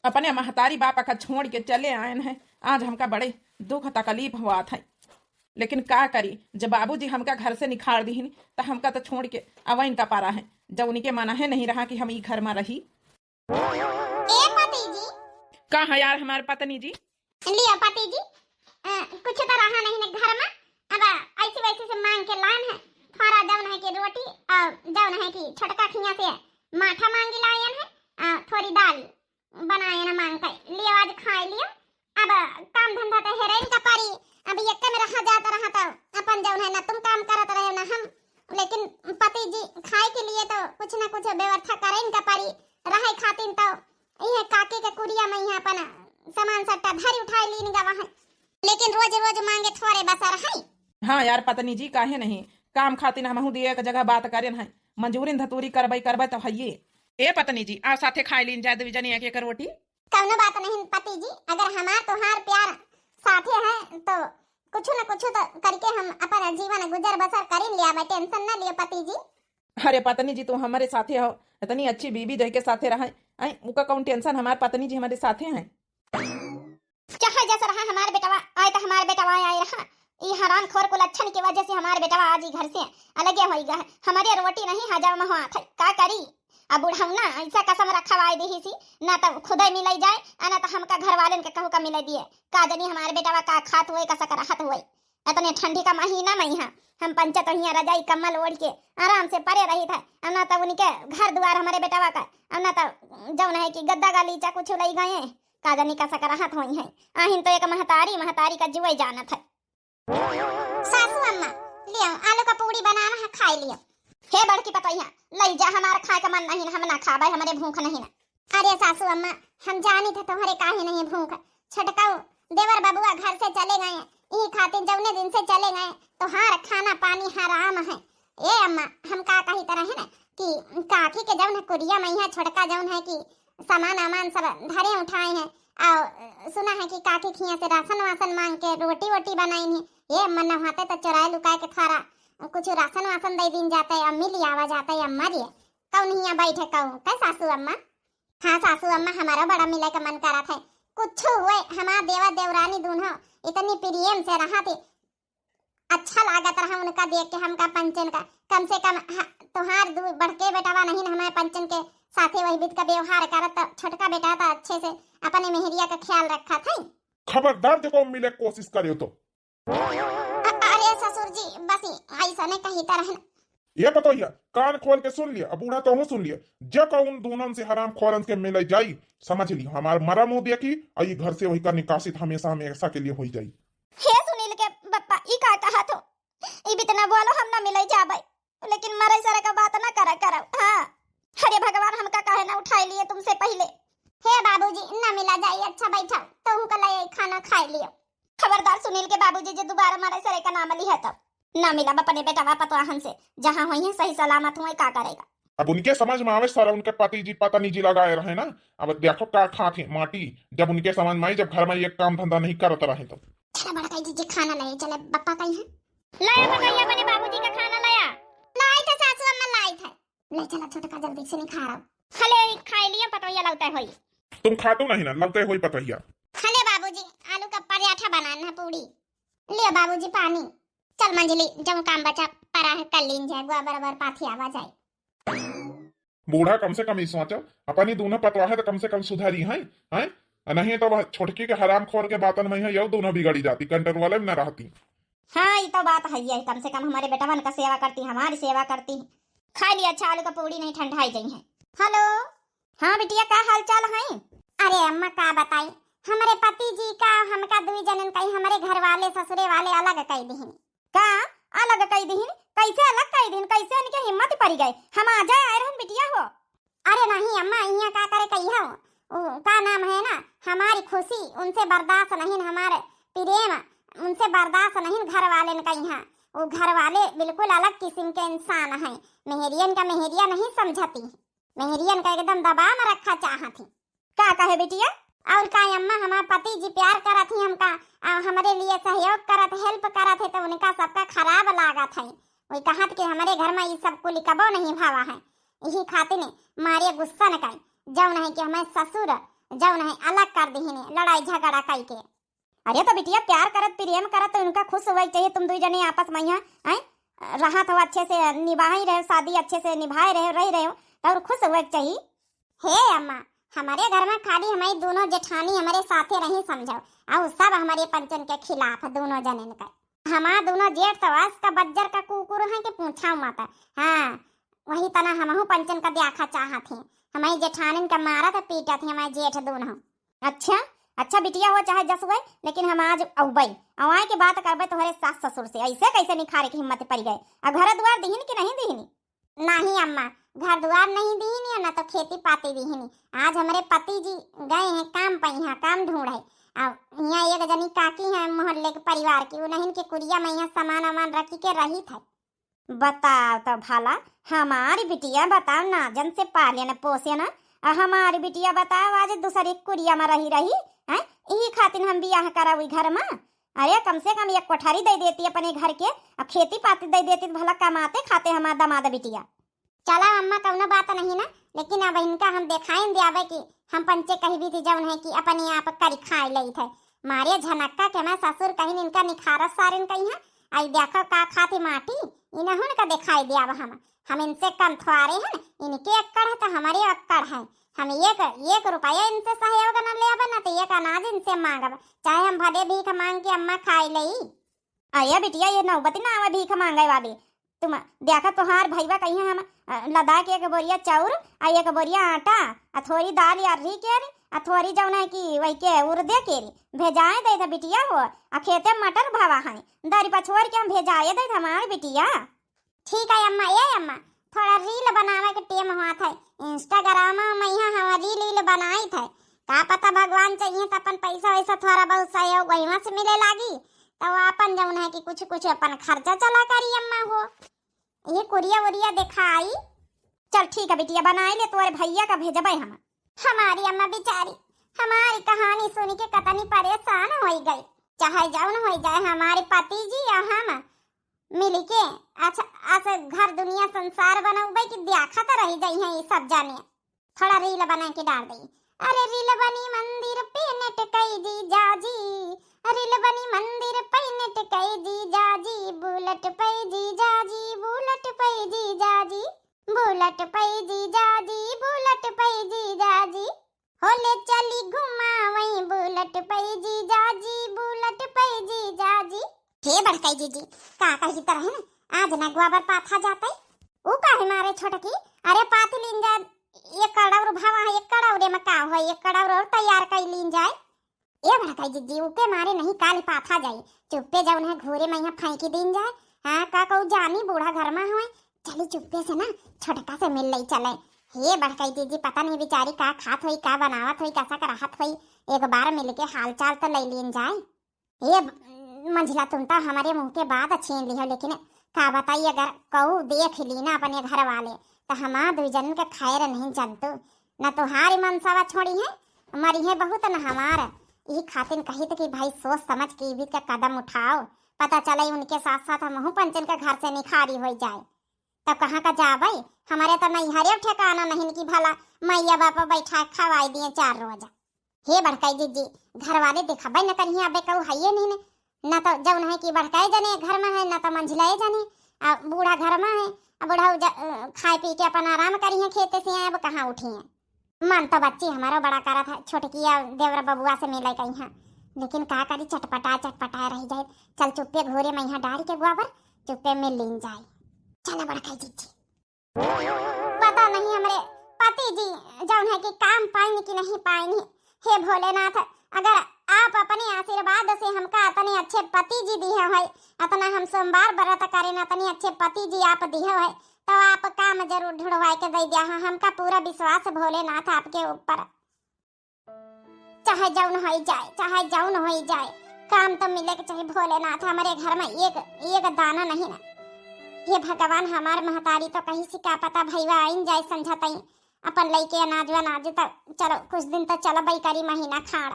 अपने महतारी बापा का छोड़ के चले आए हैं। आज हमका बड़े दुख तकलीफ हुआ था, लेकिन का करी, जब बाबूजी हमका घर से निखार दी तो हमका तो छोड़ के अवैन का पारा है। जब उनके मना है नहीं रहा कि हम ई घर में रही। पति जी का है यार हमारे पत्नी जी? लिया पति जी, कुछ तो रहा नहीं न घर में। अब ऐसी वैसी से मांग के लान है। थोड़ा जौन है कि रोटी और जौन है कि छोटका खिया से माठा मांगी लायन है। थोड़ी दाल बनाए ना मांग के लियो, आज खाए लियो। अब काम धंधा तो है का पारी। अब एक में रहा जाता रहा तो अपन जौन है ना तुम काम करत रहे ना हम, लेकिन पति जी खाए के लिए तो कुछ ना कुछ व्यवस्था करें का पारी। रहे खातिन तो यह काके के कुड़िया में यहाँ अपन सामान सट्टा धरी उठाई लीन गवा है, लेकिन रोज रोज मांगे थोड़े बसर है। हाँ यार पत्नी जी, काहे नहीं, काम खातिर हमहू दिए एक जगह बात करें है, मंजूरी धतूरी करबै तो है। ए पत्नी जी आ साथे खाए लीन जाए दो जनी एक रोटी। कौनो बात नहीं पति जी, अगर हमार तोहार प्यार साथे है तो कुछ न कुछ तो करके हम अपन जीवन गुजर बसर करें लिया। मैं टेंशन न लियो पति जी। अरे पत्नी जी तुम हमारे साथे हो, इतनी अच्छी बीबी जह के साथे रहा है, उनका कौन टेंशन, हमारे पत्नी जी हमारे साथे हैं। चाहे जैसा रहा हमारे बेटवा आए तो हमारे बेटवा आए रहा। ये हराम खोर को लक्षण की वजह से हमारे बेटवा आज ही घर से अलग हो गया है। हमारे रोटी नहीं हजाम हुआ था, का करी। अब बुढ़ाऊ ना ऐसा कसम रखवाई दी सी ना तो खुद ही मिल जाए ना तो हमका घर वाले के कहू का मिल दिए। का जनी हमारे बेटवा का खात हुए का सकराहत हुए। इतने ठंडी का महीना में यहाँ हम पंचत हिया रजाई कम्बल ओढ़ के आराम से परे रही था। अब ना तो उनके घर द्वार हमारे बेटवा का, अब ना तो जौन है कि गद्दा गालीचा कुछ लई गए का जनी का सकराहत हुई है। आहिन तो एक महतारी का जुए जाना था। सासू अम्मा लियो आलू का पूड़ी बनाना है, खाई लियो। हे बड़की पतैया लई जा, हमारा खाए का मन नहीं, हम ना खाबे, हमारे भूख नहीं ना। अरे सासू अम्मा हम जानी थे तुम्हारे काहे नहीं भूख। छटकाऊ देवर बबुआ घर से चले गए, यही खातिर जौने दिन से चले गए तो हार खाना पानी हराम है। ए अम्मा हम का कही तरह है ना कि काकी के जौन कुरिया में यहाँ छोटका जौन है कि सामान आमान सब धरे उठाए हैं और सुना है कि काकी खिया से राशन वासन मांग के रोटी वोटी बनाई है। ये अम्मा नहाते तो चुराए लुकाए के थोड़ा कुछ राशन वासन दे दिन जाता है, अम्मी लिया आवा जाता है। अम्मा रे कौन हिया बैठे कहूँ कै सासू अम्मा। हाँ सासू अम्मा हमारा बड़ा मिले का मन करा था। कुछ हुए हमारा देवा देवरानी दूल्हा इतनी प्रेम से रहा थे, अच्छा लागत रहा उनका देख के हमका पंचन का। कम से कम तोहार दू बढ़के बेटावा नहीं ना हमारे पंचन के साथे वही बीत का व्यवहार करत। छोटका बेटा था अच्छे से अपने मेहरिया का ख्याल रखा था। खबरदार देखो मिले कोशिश करियो तो। अरे ससुर जी बस ऐसा नहीं कही तरह। ये बताइए कान खोल के सुन लिया, अब बूढ़ा तो सुन लिया। जब उन दोनों से हराम खोरन के मिल जाई समझ लियो हमार मरा मुंह दिया की आई घर से वही का निकासित हमेशा हमेशा के लिए हो जाई। हे सुनील के बप्पा ई का कहा तो ई बितना बोलो हम ना मिले जाबे, लेकिन मरे सरे का बात ना करो। हां अरे भगवान हमका काहे ना उठाई लिए तुमसे पहले। हे बाबूजी ना मिला जाए, अच्छा बैठा तुम को ले खाना खाए लियो। खबरदार सुनील के बाबूजी जो दोबारा मरे सरे का नाम ली है तो ना मिला अपने बेटा वापस वाहन से जहां हुई है सही सलामत हुए का करेगा। अब उनके समझ में आवे सारा उनके पति जी पत्नी जी लगाए रहे ना। अब देखो का खाते माटी जब उनके समझ में आई, जब घर में ये काम धंधा नहीं करते रहे तो। चला बड़ा कहीं जी खाना लाए, चले पप्पा कहीं है लाया बताइए अपने बाबूजी का खाना लाया। लाई था सासू अम्मा लाई था। ले चला छोटा जल्दी से नहीं खा रहा। हले खाई लिया पतोया लगता है होई। तुम खातो नहीं ना लगते हुई पतैया। हले बाबूजी आलू का पराठा बनाना है पूड़ी। लियो बाबूजी पानी। चल मंजली जब काम बचा परा है कल लीन जाए बराबर पाथी आवा जाए। बूढ़ा कम से कम सोचो अपनी दोनों पतवा है तो कम से कम सुधारी है, हैं? नहीं तो छोटकी के हराम खोर के बातन में है यो दोनों बिगड़ी जाती, कंट्रोल वाले में न रहती। हाँ ये तो बात है ही, कम से कम हमारे बेटा मन का सेवा करती, हमारी सेवा करती। खा लिया अच्छा आलू का पूड़ी नहीं ठंडाई गई है। हेलो हाँ बिटिया का हाल चाल है? अरे अम्मा का बताई हमारे पति जी का हमका दुई जनन कहीं हमारे घर वाले ससुरे वाले अलग कई दीन। का अलग कई दीन? कैसे अलग कई दिन? कैसे उनके हिम्मत पड़ी गई हम आ जाए आए रहन बिटिया हो। अरे नहीं अम्मा यहाँ का करे कही हो का नाम है ना हमारी खुशी उनसे बर्दाश्त नहीं, हमारे प्रेम उनसे बर्दाश्त नहीं। घर वाले ने कही हाँ वो घर वाले बिल्कुल अलग किस्म के इंसान हैं। मेहरियन का मेहरिया नहीं समझती, मेहरियन का एकदम दबा में रखा चाहती। का कहे बिटिया? और का अम्मा हमारे पति जी प्यार करत ही हमका हमारे लिए सहयोग करत हेल्प करत है तो उनका सबका खराब लागत है। वही कहत कि हमारे घर में ये सब कुल कबो नहीं भावा है। यही खातिर मारे गुस्सा न कई जौन है कि हमारे ससुर जौन है अलग कर दीहिन लड़ाई झगड़ा कई के। अरे तो बिटिया प्यार करत प्रेम करत तो उनका खुश होना चाहिए। तुम दो जने आपस में यहाँ रहा तो अच्छे से निभाई रहे, शादी अच्छे से निभाए रहे, रही रहे तो और खुश होना चाहिए। हे अम्मा, हमारे घर में खाली हमारी दोनों जेठानी हमारे साथे रही समझो, और सब हमारे पंचन के खिलाफ दोनों जनन का। हमारा दोनों जेठ सवास का बज्जर का कुकुर है कि पूछा माता। हाँ वही तना हमहू पंचन का देखा चाहत थे। हमारी जेठानिन का मारा था पीटा थे हमारे जेठ दोनों। अच्छा अच्छा बिटिया हो चाहे जस हुए, लेकिन हम आज अवबई अवाए के बात करबे तुम्हारे सास ससुर से। ऐसे कैसे निखारे की हिम्मत पड़ गए। और घर द्वार दीहिन कि नहीं दीहिन? नहीं अम्मा, घर द्वार नहीं दीहिन ना तो खेती पाती दीहिन। आज हमारे पति जी गए हैं काम पर, यहाँ काम ढूंढ है। और यहाँ एक जनी काकी है मोहल्ले के परिवार की, उन्हें के कुरिया में यहाँ सामान वामान रखी के रही था। बताओ तो भला, हमारी बिटिया बताओ ना जन से पाले न पोसे ना, हमारी बिटिया बताओ आज दूसरी कुरिया में रही है। यही खातिर हम बियाह करावी घर में। अरे कम से कम एक कोठारी दे देती अपने घर के, और खेती पाती दे देती भला कमाते खाते हमारा दामाद बिटिया। चला अम्मा कौनो बात नहीं ना, लेकिन अब इनका हम दिखाएं दियावे कि हम पंचे कही भी थी जौन है कि अपने आप करी खाए लई थे। मारे झनक्का के मैं ससुर कहीं इनका निखारस सारिन कहीं है। आई देखो का खाती माटी इन्हें का दिखाई दिया। हम इनसे कम थोड़े हैं, इनके अक्कड़ है तो हमारे अक्कड़ है। हम एक रुपया इनसे सहयोग न ले ना तो एक अनाज इनसे मांगब, चाहे हम भले भीख मांग के अम्मा खाई लई। अरे बिटिया ये नौबती ना आवा भीख मांगे वाली। तुम देखा तोहार भैया कहीं हम लदा के एक बोरिया चाउर आ एक बोरिया आटा आ थोड़ी दाल या री के आ थोड़ी जौन है कि वही के उर्दे के भेजाए दे था बिटिया हो। आ खेते मटर भावा है दारी पछोड़ के हम भेजाए दे हमार बिटिया। ठीक है अम्मा। ये अम्मा थोड़ा रील बनावे के टेम हुआ था, इंस्टाग्राम में यहाँ रील बनाई थे। का पता भगवान चाहिए तो अपन पैसा वैसा थोड़ा बहुत सहयोग वहीं से मिले लागी, तो अपन जौन है कि कुछ अपन खर्चा चला करी अम्मा हो। ये कुरिया वरिया दिखाई। चल ठीक है बिटिया बनाई ले, तुम्हारे भैया का भेजबे हम। हमारी अम्मा बेचारी हमारी कहानी सुन के कतनी परेशान हो गई। चाहे जौन हो जाए हमारे पति जी या हम मिल के अच्छा घर दुनिया संसार बनाऊबे कि देखा तो रही जाई है ये सब जाने। थोड़ा रील बना के डाल दी। अरे रील बनी मंदिर पे नेट कई जी जाजी, रील बनी मंदिर पे नेट कई जी जाजी, बुलेट पे जी जाजी, बुलेट पे जी जाजी, बुलेट पे जी जाजी, बुलेट पे जी जाजी, होले चली घुमावई बुलेट पे जी जाजी, बुलेट पे जी जाजी। हे बड़काई जीजी का कही तरह है ना, आज ना गोबर पाथा जाता है। ऊ काहे मारे छोटकी? अरे पाथी लीन जा, एक कड़ाउर भावा है, एक कड़ाउरे में का है, एक कड़ाउर और तैयार कर लीन जाए। ए बड़काई जीजी उके मारे नहीं काली पाथा जाई, चुप्पे जाऊन है घोरे में यहाँ फेंकी दीन जाए। हाँ का कहू जानी बूढ़ा घर में हुए, चली चुप्पे से ना छोटका से मिल लई चले। हे बड़काई जीजी पता नहीं बेचारी का खात हुई, का बनावत हुई, कैसा कराहत हुई, एक बार मिल के हाल चाल तो ले लीन जाए। ये मंझला तुम तो हमारे मुंह के बाद छीन ली हो, लेकिन का बताइए अगर कहू देख ली ना अपने घर वाले तो हमार दो जन के खैर नहीं जानतो। न तुम्हारी मनसावा छोड़ी है मरी है बहुत न हमार। यही खातिर कही तो कि भाई सोच समझ के भी का कदम उठाओ, पता चले उनके साथ साथ हम पंचन के घर से निखारी हो जाए। तब कहाँ का जाबे? हमारे तो नहीं हरे ठिकाना नहीं कि भला मैया बापा बैठा खवाई दिए 4 रोज। हे बड़काई जीजी घर वाले दिखाबे न करिए अबे कहू है नहीं न तो जौन है कि बड़काई जने घर में है, न तो मंझलाए जने बूढ़ा घर में है। बूढ़ा खाए पी के अपन आराम करी है खेते से। अब कहाँ उठी है मन तो बच्ची हमारा बड़ा करा था छोटकिया देवरा बबुआ से मिले कहीं है, लेकिन का करी चटपटा रह जाए। चल चुप्पे घोरे में यहाँ डाल के गोबर चुप्पे में लीन जाए। चला बड़काई जीजी पता नहीं हमारे पति जी जौन है कि काम पाएंगे कि नहीं पाएंगे। हे भोलेनाथ अगर आप अपने आशीर्वाद से हमका इतने अच्छे पति जी दिए है, इतना हम सोमवार व्रत करें इतने अच्छे पति जी आप दिए है, तो आप काम जरूर ढूंढवा के दे दिया है। हमका पूरा विश्वास भोलेनाथ आपके ऊपर। चाहे जौन हो जाए, चाहे जौन हो जाए, काम तो मिले के चाहिए भोलेनाथ। हमारे घर में एक दाना नहीं ना। ये भगवान हमार महतारी तो कहीं से क्या पता भैया आइन जाए समझाता अपन लइके अनाज तो चलो कुछ दिन तो चलो बई करी महीना खाड़।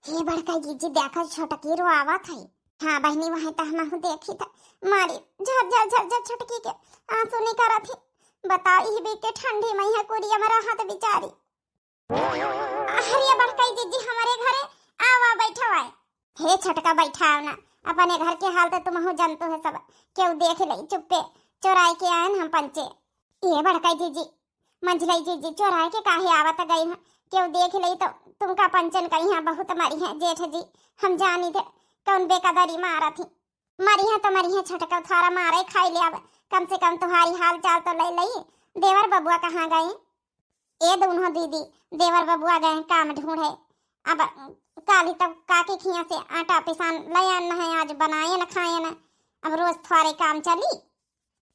हे बड़का जीजी देखो छोटकी रो आवत है। हाँ बहनी वहीं तो हम देखी था मारी झर छोटकी के आंसू निकलत थी। बताओ ही भी के ठंडी में है कुरिया में रहत बिचारी। हरिया बड़काई जीजी हमारे घरे आवा बैठो आए। हे छोटका बैठा ना, अपने घर के हाल तो तुम हो जानते हो सब, क्यों देख लई चुप्पे चोराई के आए हम पंचे। ये बड़काई जीजी मंझलाई जीजी चोराई के काहे आवत गई है, क्यों देख लई तो तुमका पंचन कही है बहुत मरी है जेठ जी, हम जानी थे कौन बेकदरी मारा थी। मरी है तो मरी है छोटका, थारा मारे खाई ले, अब कम से कम तुम्हारी हाल चाल तो ले लई। देवर बबुआ कहाँ गए? ये दोनों दीदी देवर बबुआ गए काम ढूंढे। अब काली तब काकी खिया से आटा पिसान ले आना है, आज बनाए न खाए न, अब रोज थोड़े काम चली।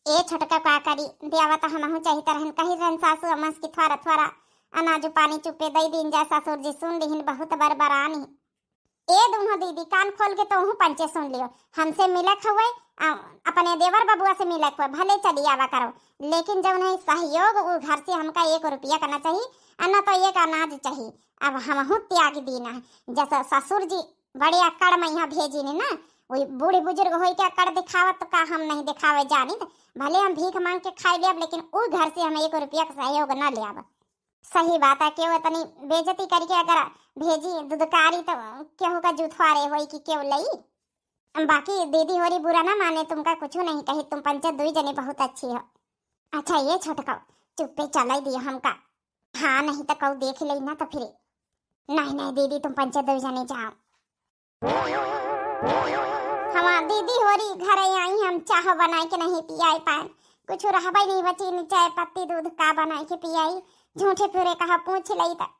ए छोटका का करी देवत हमहु चाहिए तरहन कही रन सासू अमस की थोड़ा थोड़ा अनाज पानी चुपे दई दिन जा ससुर जी सुन लिहिन बहुत बरबरानी। ए दोनों दीदी कान खोल के तो पंचे सुन लियो, हमसे मिलक हुए अपने देवर बबुआ से मिलक हुए भले चली आवा करो, लेकिन जब नहीं सहयोग वो घर से हमका 1 रुपया करना चाहिए, अन्ना तो 1 अनाज चाहिए। अब हमहु त्याग दीना है, जैसा ससुर जी बड़े अकड़ में यहाँ भेजी ने ना, वही बूढ़े बुजुर्ग हो के अकड़ दिखावत तो का हम नहीं दिखावे जानी, भले हम भीख मांग के खाई ले, लेकिन वो घर से हमें 1 रुपया का सहयोग न ले आवा। सही बात है, क्यों इतनी बेइज्जती करके अगर भेजी दुदकारी तो केहू का जूथवारे होई कि क्यों लई। बाकी दीदी होरी बुरा ना माने, तुमका कुछ नहीं कही, तुम पंचायत 2 जने बहुत अच्छी हो। अच्छा ये छोटका चुप्पे चलाई दिया हमका, हाँ नहीं तो कऊ देख ले ना तो फिर नहीं नहीं दीदी तुम पंचायत 2 जने जाओ। हमार दीदी होरी घर आई, हम चाह बनाए के नहीं पियाई पाए, कुछ रहबाई नहीं बची, चाय पत्ती दूध का बनाए के पियाई, झूठे पूरे कहा पूछ लई तक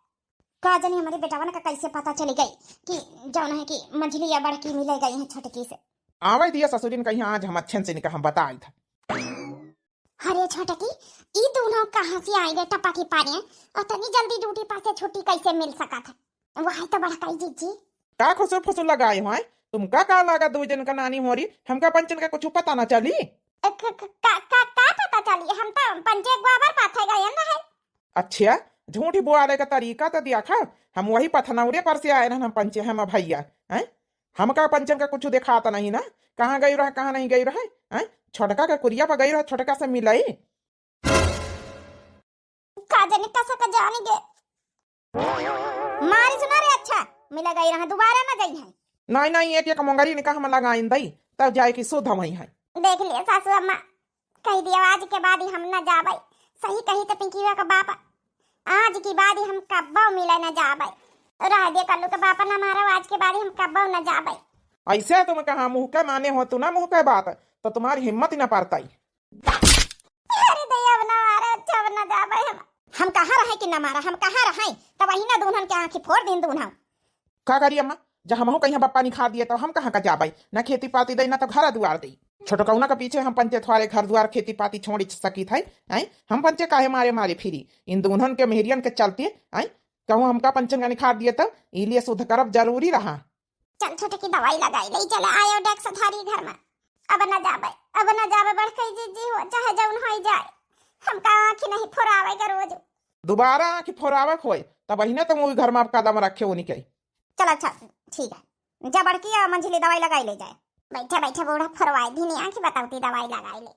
का जनी हमारे बेटावन का कैसे पता चली गई कि जौन है कि मंझली या बड़की मिले गई है छोटकी से। आवे दिया ससुरिन कहीं आज हम अच्छे से निकल हम बताई था। अरे छोटकी ई दोनों कहाँ से आई गए टपा की पानी, और तनी जल्दी ड्यूटी पर से छुट्टी कैसे मिल सका था? वही तो बड़काई जीजी का खुसुर फुसुर लगाए हो तुमका का लगा 2 जन का नानी हो रही, हमका पंचन का कुछ पता ना चली। का पता चली, हम तो पंचे गोबर पाथे गए ना है। अच्छा झूठी बुआरे का तरीका तो दिया खा, हम वही पथनौरे पर से आए ना, हम पंचे हम भैया हैं, हमका पंचन का कुछ दिखाता नहीं ना, कहाँ गई रहा कहाँ नहीं गई रहा, छोटका का कुरिया पर गई रहा, छोटका से मिलाई काजने कसा का जानी गे मारी सुना रे। अच्छा मिला गई रहा, दोबारा ना गई है। नहीं नहीं एक मंगरी ने कहा हम लगाइन दई तब जाए की सुध वही है। देख लिया सासू अम्मा कही दिया आज के बाद ही हम न जाबई, सही कही तो पिंकीवा का बाप आज की बाद ही हम कब्बो मिले न जाबई, रह दे कल्लू का बापा न मारा, आज के बाद ही हम कब्बो न जाबई। ऐसे तुम कहा मुंह के माने हो तू ना मुंह के बात तो तुम्हारी हिम्मत ही ना पड़ता। अरे दया न मारा, अच्छा न जाबई हम कहाँ रहे कि न मारा, हम कहाँ रहे तब वही ना दूनन के आंखें फोड़ दिन दूनन का करी अम्मा, जब हम कहीं बप्पा निखा दिए तो हम कहाँ का जाबई, न खेती पाती दई ना तो घर दुआर दी, छोटकौना के पीछे हम पंचे थोड़े घर द्वार खेती पाती छोड़ सकी थे, हम पंचे काहे मारे मारे फिरी इन दोनों के मेहरियन के चलते कहूँ हमका पंचन का निखार दिए तो इलिए शुद्ध करब जरूरी रहा। चल छोटे की दवाई लगाई ले, चले आयो डेक्स थारी घर में, अब न जाबे बड़कई जीजी हो चाहे जौन हो जाए, हमका आंखें नहीं फोरावे के रोज दोबारा आंखें फोरावक होए तब वही ना तुम वही घर में आप कदम रखे हो निकल। चल अच्छा ठीक है, जा बड़की मंझली दवाई लगाई ले जाए, बैठे बैठे बूढ़ा फरवाई भी नहीं आंखें बताती दवाई लगाई ले।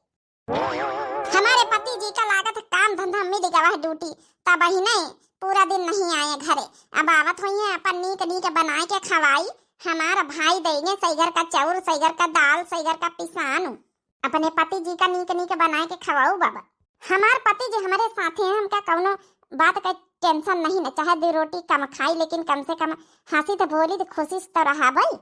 हमारे पति जी का लागत काम धंधा मिल गया है ड्यूटी, तब ही नहीं पूरा दिन नहीं आए घरे, अब आवत हुई है अपन नीक बनाए के खवाई, हमारा भाई देंगे सईगर का चाउर सईगर का दाल सईगर का पिसान, अपने पति जी का नीक बनाए के खवाऊ बाबा। हमारे पति जी हमारे साथ हैं, हमका कौनो बात का टेंशन नहीं न, चाहे 2 रोटी कम खाई लेकिन कम से कम हंसी तो बोली तो खुशी तो रहा भाई।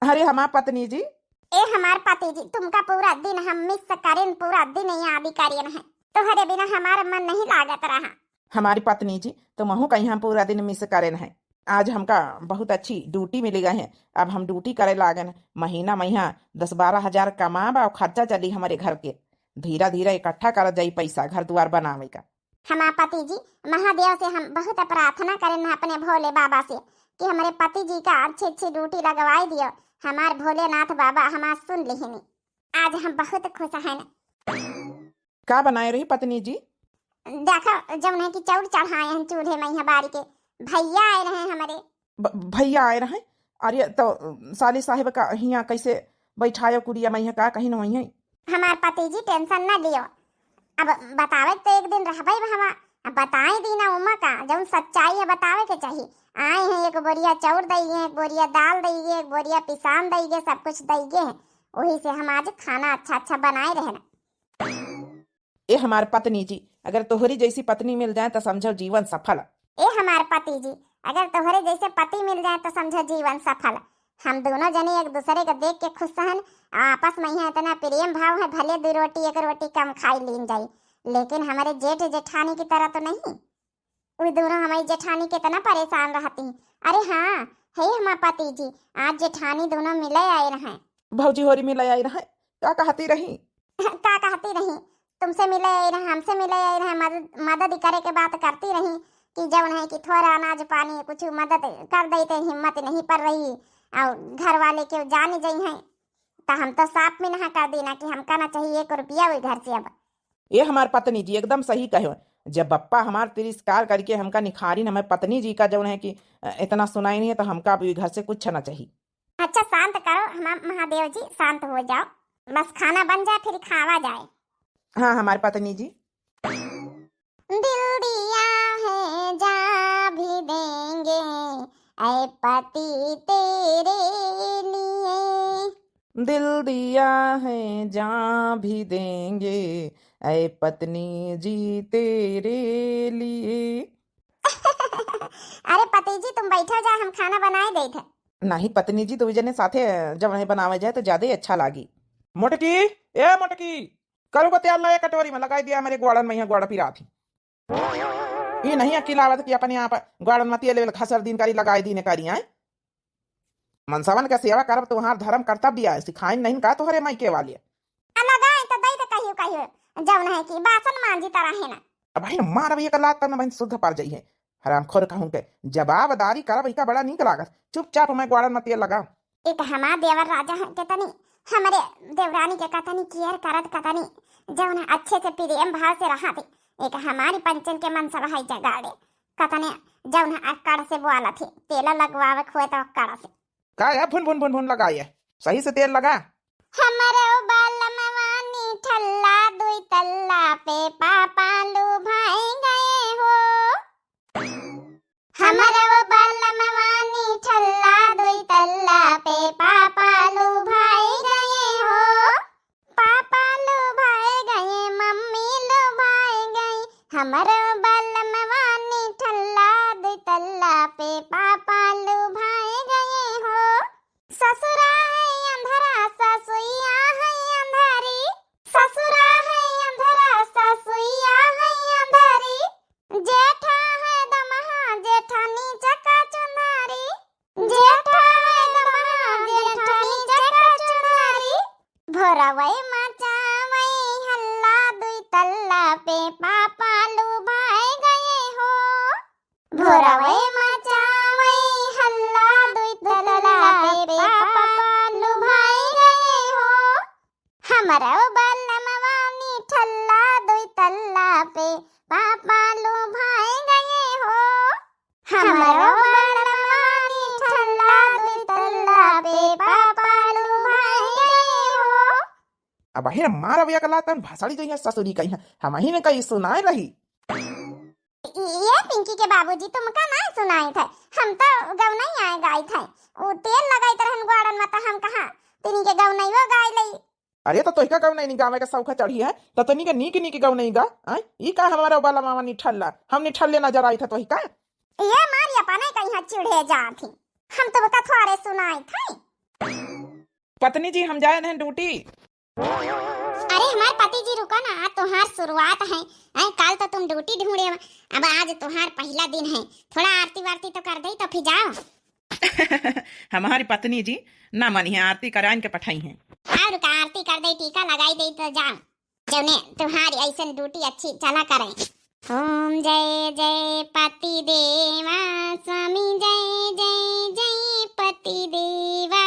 अरे हमार पत्नी जी ए हमार पति जी तुमका पूरा दिन हम मिस करें, पूरा दिन याद करियन है, तुम्हारे बिना हमारा मन नहीं लागत रहा। हमारी पत्नी जी तुम हूँ कहीं हम पूरा दिन मिस करें है, आज हमका बहुत अच्छी ड्यूटी मिली गई है, अब हम ड्यूटी करे लागन, महीना 10-12 हजार कमाब और खर्चा चली हमारे घर के, धीरे धीरे इकट्ठा कर जाई पैसा घर द्वार बनावे का। हमारे पति जी महादेव से हम बहुत प्रार्थना करें अपने भोले बाबा से कि हमारे पति जी का अच्छी ड्यूटी लगवाई दियो, हमारे भोलेनाथ बाबा हमार सुन लिहिनी, आज हम बहुत खुश हैं। का बनाए रही पत्नी जी? देखो जब नहीं कि चाउर चढ़ाए हैं चूल्हे में यहाँ बारी के, भैया आए रहे हमारे भैया आए रहे। अरे तो साली साहिब का यहाँ कैसे बैठायो कुड़िया में का कहीं न वही है। हमार पति जी टेंशन न लियो, अब बतावे तो एक दिन रहबई हम अब बताई दी ना उमा का जौन सच्चाई है बतावे के चाहिए। आए हैं एक बोरिया चाउर दईगे, एक बोरिया दाल दईगे, एक बोरिया पिसान दईगे, सब कुछ दईगे हैं। वही से हम आज खाना अच्छा अच्छा बनाए रहे ना। ए हमार पत्नी जी, अगर तोहरी जैसी पत्नी मिल जाए तो समझो जीवन सफल। ए हमार पति जी, अगर तोहरे जैसे पति मिल जाए तो समझो जीवन सफल। हम दोनों जने एक दूसरे को देख के खुश हन, आपस में यहाँ इतना प्रेम भाव है, भले 2 रोटी 1 रोटी कम खाई लीन जाई, लेकिन हमारे जेठ जेठानी की तरह तो नहीं। वे दोनों हमारी जेठानी कितना परेशान रहती। अरे हाँ है हमारे पति जी, आज जेठानी दोनों मिले आए रहे। भौजी होरी मिल आई रहा क्या कहती रही? क्या कहती रही? तुमसे मिले आई रहे, हमसे मिले आई रहे, मदद करे के बात करती रही कि जब है कि थोड़ा अनाज पानी कुछ मदद कर देते, हिम्मत नहीं पड़ रही और घर वाले के जाने जाई हैं तो हम तो साफ में नहा कर देना कि हमका ना चाहिए 1 रुपया वही घर से। अब ये हमार पत्नी जी एकदम सही कहे। जब बप्पा हमार तिरस्कार करके हमका निखारी हमारे पत्नी जी का जो है कि इतना सुनाई नहीं है तो हमका भी घर से कुछ ना चाहिए। अच्छा शांत करो हम महादेव जी, शांत हो जाओ, बस खाना बन जाए फिर खावा जाए। हाँ हमारी पत्नी जी। दिल दिया है जा भी देंगे ऐ पति तेरे लिए। दिल दिया है जान भी देंगे ऐ पत्नी जी तेरे लिए। अरे पति जी तुम बैठो जा, हम खाना बनाए दे थे। नहीं पत्नी जी, दो जने साथे जब वही बनावे जाए तो ज्यादा ही अच्छा लागी। मोटकी ए मोटकी, कल को तेल लाए कटोरी में लगाई दिया मेरे ग्वाड़न में, यहाँ ग्वाड़ा पिरा थी। ये नहीं अकेला आवत कि अपन यहाँ पर ग्वाड़न में तेल खसर दिन करी लगाई दी ने करी आए। मनसवन का सेवा करब तुम्हार धर्म कर्तव्य है, सिखाई नहीं का तोहरे मायके वाले। लगाए तो दई तो कहियो कहियो जब है कि बासन मांजी तरह है ना। अब भाई मार अब एक लात करना बहन शुद्ध पड़ जाई है। हराम खोर कहूं के जवाबदारी करब इका बड़ा नीक लागत। चुपचाप मैं ग्वाड़न में तेल लगा। एक हमार देवर राजा है के तनी हमारे देवरानी के कतनी केयर करत कतनी जब अच्छे से प्रेम भाव से रहा थी। एक हमारी पंचन के मन से रहा जगाड़े कतने जब अक्कड़ से बोला थी तेल लगवावे खोए तो अक्कड़ से का है भुन भुन भुन भुन लगाई है, सही से तेल लगा। हमारे बालमवानी ठल्ला 2 तल्ला पे पापा लो भाई गए हो। हमारे बालमवानी ठल्ला 2 तल्ला पे पापा लो भाई गए हो। पापा लो भाई गए, मम्मी लो भाई गई। हमारे बालमवानी ठल्ला 2 तल्ला पे पापा लो भाई गए हो। ससुरा है अंधरा ससुइया है अंधारी, ससुरा है अंधरा ससुइया है अंधारी। जेठा है दमहा जेठानी चका चुंधारी, जेठा है दमहा जेठानी चका चुंधारी। भोरवई मचावई हल्ला 2 तल्ला पे पापा लो भाई गए हो। भोरवई मचावई हल्ला 2 तल्ला पे पापा लो भाई गए हो। हमारा बालमवानी ठल्ला 2 तल्ला पे पापा लो भाई गए हो। हमारा बालमवानी ठल्ला 2 तल्ला पे पापा लो भाई गए हो। अब भाई मार अब एक लात भाषाड़ी जो है ससुरी कही है, हम ही ने कही सुनाए रही। ये पिंकी के बाबूजी तुमका ना सुनाई थे, हम तो गौ नहीं आए गाय थे। वो तेल लगाई तरहन ग्वाड़न में तो हम कहा तिनी के गौ नहीं वो गाय लई। अरे तो तोहिका गौ नहीं गावे का सौखा चढ़ी है तो तनी के नीक नीक गौ नहीं गा। ई का हमारा बाला मामा निठल्ला हमने ठल्ले नजर आई था तोहिका। ये मारिया पाने कहीं चिढ़े जाती, हम तो बता थोड़े सुनाई थे। पत्नी जी हम जाए नहीं ड्यूटी। अरे हमारे पति जी रुको ना, आज तुम्हार शुरुआत है। कल तो तुम ड्यूटी ढूंढे, अब आज तुम्हार पहला दिन है, थोड़ा आरती वारती तो कर दे तो फिर जाओ। हमारी पत्नी जी ना मनी है, आरती कराइन के पठाई है। और का आरती कर दे टीका लगाई दे तो जाओ, जौने तुम्हारी ऐसन ड्यूटी अच्छी चला करे। ओम जय जय पति देवा स्वामी जय जय जय पति देवा।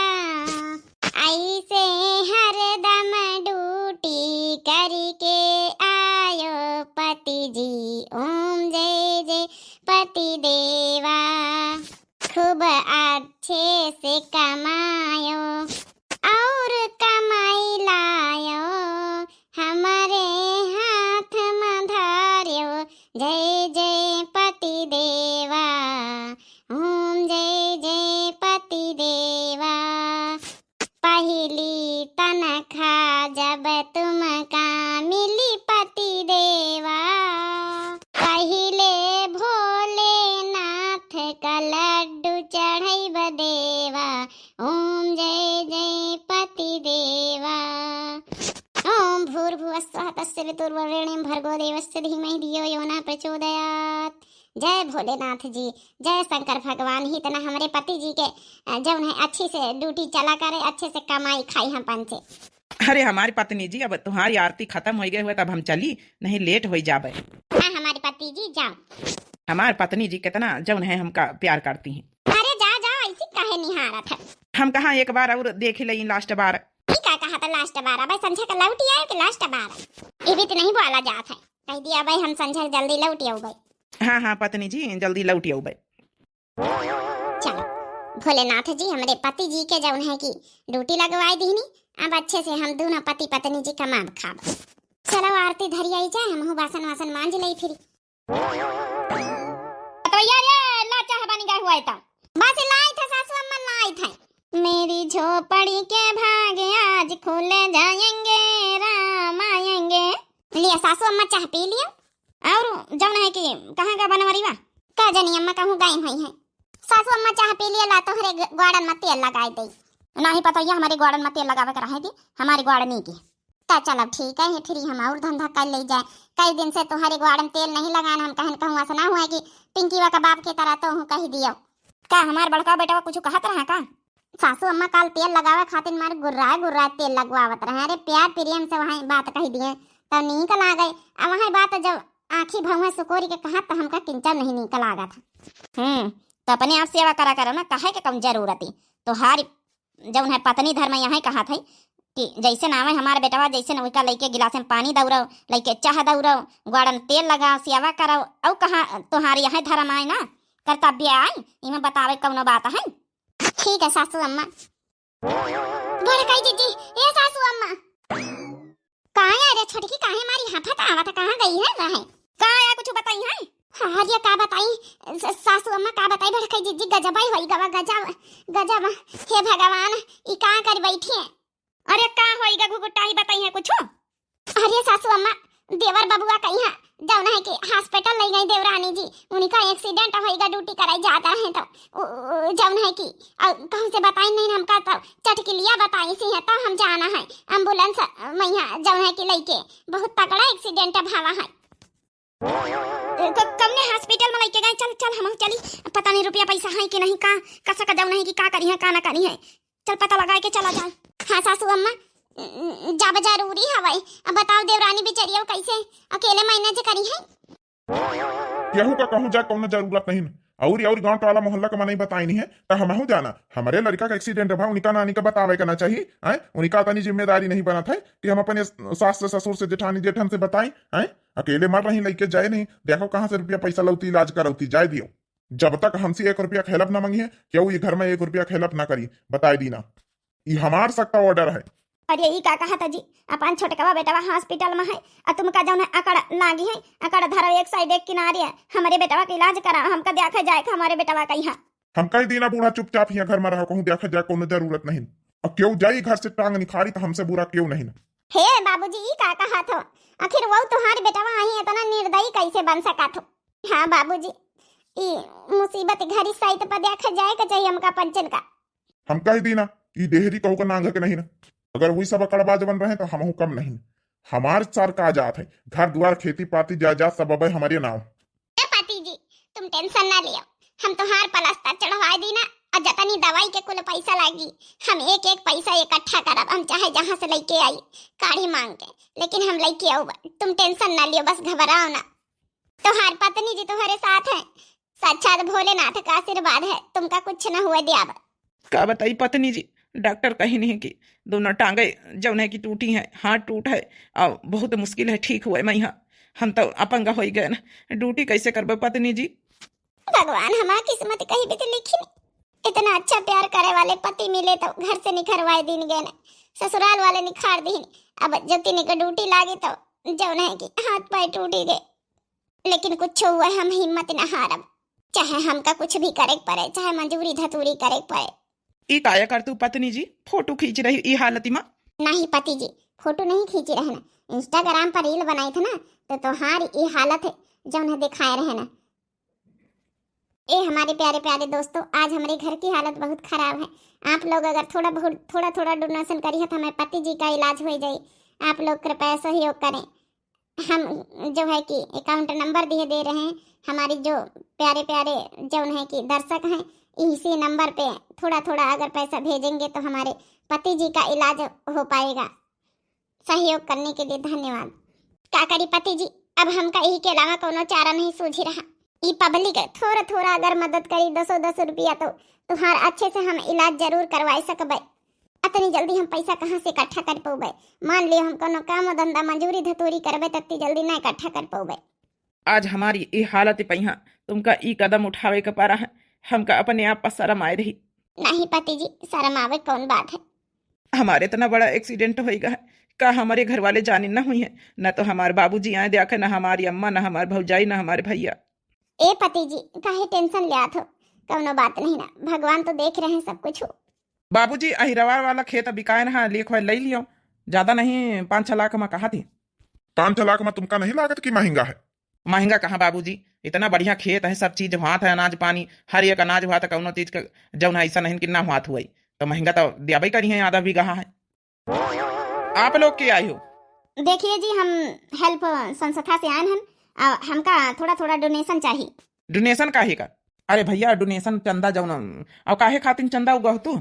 ऐसे हरदम ड्यूटी करके आयो पति जी। ओम जय जय पति देवा, खूब अच्छे से कमायो और कमाई लायो, हमारे हाथ में धारियो। जय लड्डू चढ़ई बदेवा, ओम जय जय पति देवा। ओम भूर्भुवस्सुः तस्य वितुर्वरेण्यं भर्गो देवस्य धीमहि धियो यो न प्रचोदयात्। जय भोलेनाथ जी, जय शंकर भगवान। ही तना हमारे पति जी के जब है अच्छी से ड्यूटी चला करे, अच्छे से कमाई खाई हम पन से। अरे हमारी पत्नी जी, अब तुम्हारी आरती खत्म हो गई हुए तब हम चली, नहीं लेट हो जाबे। हाँ हमारे पति जी जाओ। हमारी पत्नी जी कितना जौन है हमका प्यार करती हैं। अरे जा जाओ, ऐसी काहे निहारत है। हम कहाँ एक बार और देख लई लास्ट बार। ई का कहा था लास्ट बार? भाई संझा का लौटी आए कि लास्ट बार? ये भी तो नहीं बोला जात है। कह दिया भाई हम संझा जल्दी लौटी आऊ भाई। हाँ हाँ पत्नी जी जल्दी लौटी आऊ भाई। चलो भोलेनाथ जी, हमारे पति जी के जौन है की ड्यूटी लगवाई दीनी, अब अच्छे से हम दोनों पति पत्नी जी कमाब खाब। चलो आरती धरी आई जाए, हम बासन वासन मांज लई फिर। तो यार ये ला चाह बन गया हुआ है तो बस लाई थे सासू अम्मा लाई थे। मेरी झोपड़ी के भागे आज खुले जाएंगे, राम आएंगे। लिया सासू अम्मा चाह पी लिया। और जौन है कि कहाँ का बनवरी बा का जनी अम्मा कहूँ गई हुई है। सासू अम्मा चाह पी लिया, ला तो हरे गार्डन में तेल लगाए दे। नहीं पता ये हमारे गार्डन में तेल लगावे कर रहे थी, हमारी गार्डन की। तो चलो ठीक है, फिर हम और धंधा कर ले जाए। कई दिन से तुम्हारे गार्डन तेल नहीं लगाना, हम कहन कहूँ ऐसा ना हुआ कि पिंकी वा का बाप की तरह तो हूँ कही दियो। का हमार बड़का बेटा कुछ कहत रहा का? सासू अम्मा काल तेल लगावे खातिर मार गुर्रा तेल लगवावत रहे। अरे प्यार प्रेम से वहाँ बात कही दिए तब निकल आ गए। अब वहाँ बात जब आँखी भौं सुकोरी के कहा तो हमका किंचन नहीं निकल आ था। तो अपने आप सेवा करा करो ना, कहे के कम जरूरत है। तो हार जब है पत्नी धर्म यहाँ कहा था कि जैसे ना आवे हमारे बेटवा, जैसे ना उनका लइके गिलास में पानी दौड़ो, लइके चाह दौड़ो, गार्डन तेल लगाओ, सेवा करो। और कहा तुम्हारे यहाँ धर्म आए ना, कर्तव्य आए, इमे बतावे कौनो बात है। ठीक है सासू अम्मा। बड़काई जीजी, ए सासू अम्मा कहाँ है रे छोटकी? कहाँ है मारी हाफत आवत? कहाँ गई है रहे? कहाँ है कुछ बताई है? हाँ ये का बताई सासू अम्मा, का बताई बड़काई जीजी? गजबाई होई गवा, गजब गजब। हे भगवान, ई का कर बैठी है? अरे का होई गा घुघुटा ही बताई है कुछ? अरे सासू अम्मा, देवर बबुआ कहीं है जौन है कि हॉस्पिटल ले गई देवरानी जी, उनका एक्सीडेंट होएगा, ड्यूटी कराई जाता है तो जौन है कि कहूँ से बताई नहीं हमका, तो चटकिलिया बताई सी है तो हम जाना है एम्बुलेंस मैया जौन है कि लेके बहुत तगड़ा एक्सीडेंट भावा है। कमने हॉस्पिटल में लेके गए। चल चल हम चली, पता नहीं रुपया पैसा है कि नहीं, का कसा का जौन है कि का करी है का ना करी है, चल पता लगा के चला जाए। हाँ सासू अम्मा जाब जरूरी हवाई। अब बताओ देवरानी बेचारी कैसे अकेले मैनेज करी है? केहू का कहूँ जा कौन जरूरत नहीं। और गांव वाला मोहल्ला का नहीं बताई नहीं है तो हम जाना हमारे लड़का का एक्सीडेंट भा, उनका नानी का बतावे करना चाहिए। उनका तनी जिम्मेदारी नहीं बना था कि हम अपने सास से ससुर से जेठानी जेठन से बताई। अकेले मर रही लेके जाए नहीं, देखो कहाँ से रुपया पैसा लौती इलाज करौती जाए दियो। जब तक हमसे 1 रुपया खेलप ना मांगी है, क्यों ये घर में 1 रुपया खेलप ना करी, बताई दी ना। ये हमार सकता ऑर्डर है। अरे यही का कहा था जी, अपन छोटका बेटा हॉस्पिटल में है और तुमका जौन है अकड़ लागी है, अकड़ धरो एक साइड एक किनारे है, हमारे बेटवा का इलाज करा, हमका देखा जाए हमारे बेटवा का यहाँ। हम कई दीना बूढ़ा चुपचाप यहाँ घर में रहो, कहूँ देखा जाए कोनो जरूरत नहीं। और क्यों जाई घर से टांग निखारी तो हमसे बुरा क्यों नहीं। हे बाबूजी, ई का कहा था? आखिर वो तुम्हारे बेटवा आई इतना निर्दयी कैसे बन सका था? हाँ बाबूजी, ई मुसीबत घरी साइड पर देखा जाए का चाहिए हमका पंचन का। हम कह दीना ई देहरी कहू का नांग के नहीं ना, अगर वही सब अकड़बाज बन रहे हैं तो हम कम नहीं। हमारे सर का आजाद है, घर द्वार खेती पाती जायदाद सब अब हमारे नाम। पति जी तुम टेंशन ना लियो, हम तुम्हार पलस्तर चढ़वा दी ना, और जतनी दवाई के कुल पैसा लागी हम एक एक पैसा इकट्ठा करब। हम चाहे जहाँ से लेके आई काढ़ी मांग के, लेकिन हम लेके आऊ। तुम टेंशन ना लियो, बस घबराओ ना। तुम्हार पत्नी जी तुम्हारे साथ है, साक्षात भोलेनाथ का आशीर्वाद है, तुमका कुछ न हुआ दिया। का बताई पत्नी जी, डॉक्टर कही नहीं कि दोनों टांगे जौन है कि टूटी है, हाथ टूट है और बहुत मुश्किल है ठीक हुए। मैं यहाँ हम तो अपंग हो गए ना, ड्यूटी कैसे करबे पत्नी जी? भगवान हमारी किस्मत कहीं भी तो लिखी नहीं। इतना अच्छा प्यार करे वाले पति मिले तो घर से निखरवाए दिन गए ने, ससुराल वाले निखार दी। अब जब तीन को ड्यूटी लागी तो जौन है कि हाथ पैर टूटी गए, लेकिन कुछ हुआ हम हिम्मत न हारब, चाहे हमका कुछ भी करे पड़े, चाहे मंजूरी धतूरी करे पड़े। ई काया कर तू पत्नी जी, फोटो खींच रही ई हालत में? नहीं पति जी, फोटो नहीं खींची रहे ना, इंस्टाग्राम पर रील बनाई थे ना, तो तुम्हारी ये हालत है जौन है दिखाए रहे ना। ए हमारे प्यारे प्यारे दोस्तों, आज हमारे घर की हालत बहुत खराब है। आप लोग अगर थोड़ा थोड़ा डोनेशन करिए तो हमारे पति जी का इलाज हो जाए। आप लोग कृपया सहयोग करें। हम जो है कि अकाउंट नंबर दे रहे हैं। हमारी जो प्यारे प्यारे जो है कि दर्शक हैं, इसी नंबर पे थोड़ा थोड़ा अगर पैसा भेजेंगे तो हमारे पति जी का इलाज हो पाएगा। सहयोग करने के लिए धन्यवाद। का करी पति जी, अब हमका यही के अलावा कोनो चारा नहीं सूझी रहा। ई पब्लिक थोड़ा थोड़ा अगर मदद करी 200 रुपया तो तुम्हार अच्छे से हम इलाज जरूर करवाई सकबे। इतनी जल्दी हम पैसा कहाँ से इकट्ठा कर पाऊबे? मान लियो हम कोनो काम धंधा मजूरी धतूरी करबे तत्ती जल्दी ना इकट्ठा कर पाऊबे। आज हमारी ये हालत पहिया तुमका ई कदम उठावे का पारा है। हमका अपने आप पर शर्म आए रही। नहीं पति जी, शर्म आवे कौन बात है। हमारे इतना बड़ा एक्सीडेंट होएगा है का हमारे घर वाले जाने न हुई है, न तो हमारे बाबूजी आए देखे, न हमारी अम्मा, न हमारे भौजाई, न हमारे भैया। ए पति जी, काहे टेंशन ले आत हो? कौनो बात नहीं ना, भगवान तो देख रहे हैं सब कुछ। बाबूजी अहिरवा वाला खेत बिकाए ना लिख ले लियो, ज्यादा नहीं 5-6 लाख में कहा थी। 5-6 लाख में तुमका नहीं लागत कि महंगा है? महंगा कहाँ बाबूजी, इतना बढ़िया खेत है, सब चीज हुआ था, अनाज पानी हर एक अनाज हुआ था, कौनो चीज का जौन ऐसा नहीं कि ना हुआ हुआ तो महंगा तो दियाबे करी है, आधा बीघा है। आप लोग के आए हो? देखिए जी, हम हेल्प संस्था से आए हैं। हमका थोड़ा थोड़ा डोनेशन चाहिए। डोनेशन काहे का? अरे भैया डोनेशन चंदा जौन और काहे खातिर चंदा उगा तू?